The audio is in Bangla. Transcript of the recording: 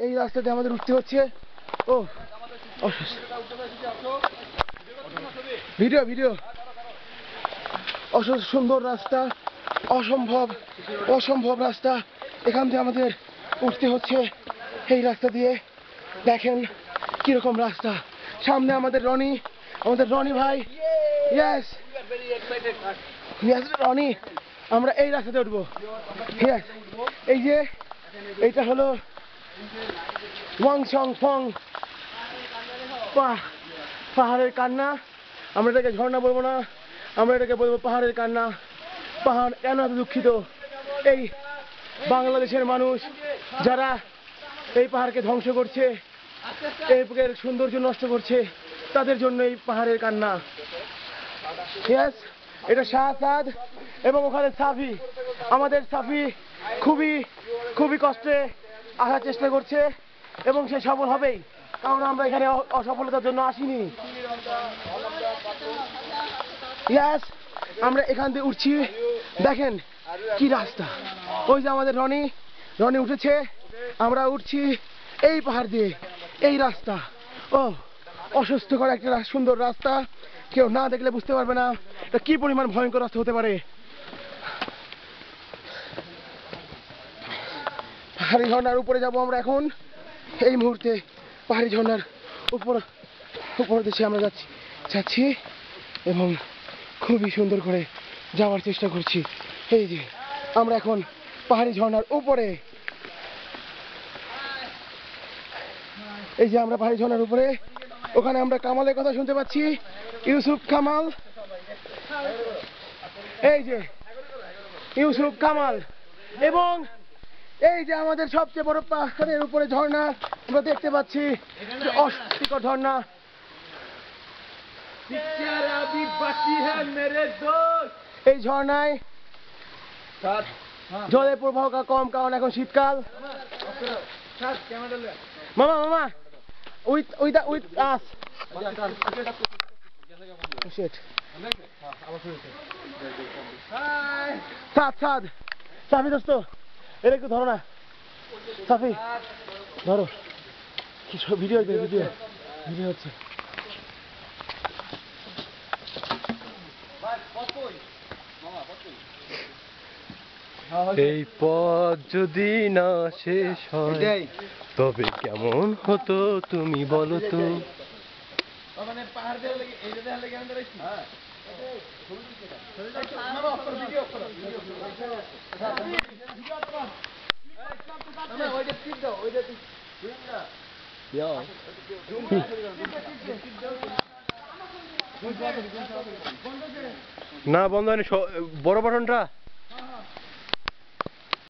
এই রাস্তাতে আমাদের উঠতে হচ্ছে। ও ভিডিও ভিডিও সুন্দর রাস্তা, অসম্ভব রাস্তা। এখান থেকে আমাদের উঠতে হচ্ছে এই রাস্তা দিয়ে। দেখেন কিরকম রাস্তা। সামনে আমাদের রনি ভাই। ইয়েস রনি, আমরা এই রাস্তাতে উঠবো। এই যে এইটা হলো ওয়াংচং ফং পাহাড়ের কান্না। আমরা এটাকে ঝর্ণা বলবো না, আমরা এটাকে বলবো পাহাড়ের কান্না। পাহাড় কেন এত দুঃখিত? এই বাংলাদেশের মানুষ যারা এই পাহাড়কে ধ্বংস করছে, এই সৌন্দর্য নষ্ট করছে, তাদের জন্য এই পাহাড়ের কান্না। ইয়েস, এটা শাহসাদ এবং ওখানে সাফি। আমাদের সাফি খুবই কষ্টে আসার চেষ্টা করছে এবং সে সফল হবেই, কারণ আমরা এখানে অসফলতার জন্য আসিনি। ইয়েস, আমরা এখান থেকে উঠছি। দেখেন কি রাস্তা। ওই যে আমাদের রনি উঠেছে, আমরা উঠছি এই পাহাড় দিয়ে। এই রাস্তা অস্বস্তিকর একটা সুন্দর রাস্তা। কেউ না দেখলে বুঝতে পারবে না এটা কি পরিমাণ ভয়ঙ্কর রাস্তা হতে পারে। পাহাড়ি ঝর্ণার উপরে যাব আমরা এখন। এই মুহূর্তে পাহাড়ি ঝর্ণার উপর দেশে আমরা যাচ্ছি এবং খুবই সুন্দর করে যাওয়ার চেষ্টা করছি। এই যে আমরা এখন পাহাড়ি ঝর্ণার উপরে। এই যে আমরা পাহাড়ি ঝর্ণার উপরে, ওখানে আমরা কামালের কথা শুনতে পাচ্ছি, ইউসুফ কামাল। এই যে ইউসুফ কামাল, এবং এই যে আমাদের সবচেয়ে বড় পাহাড়ের উপরে ঝর্ণা আমরা দেখতে পাচ্ছি, অস্বস্তিকর ঝর্ণা। এই ঝর্ণায় জলের প্রবাহ কম, কারণ এখন শীতকাল। মামা উইথ আস। সাফি দোস্ত, এটা একটু ধরো না। সাফি ধরো, কি ভিডিও হচ্ছে। এই পথ যদি না শেষ হয় তবে কেমন হতো তুমি বলো তো। না বন্ধ হয়নি, বড় বাটনটা।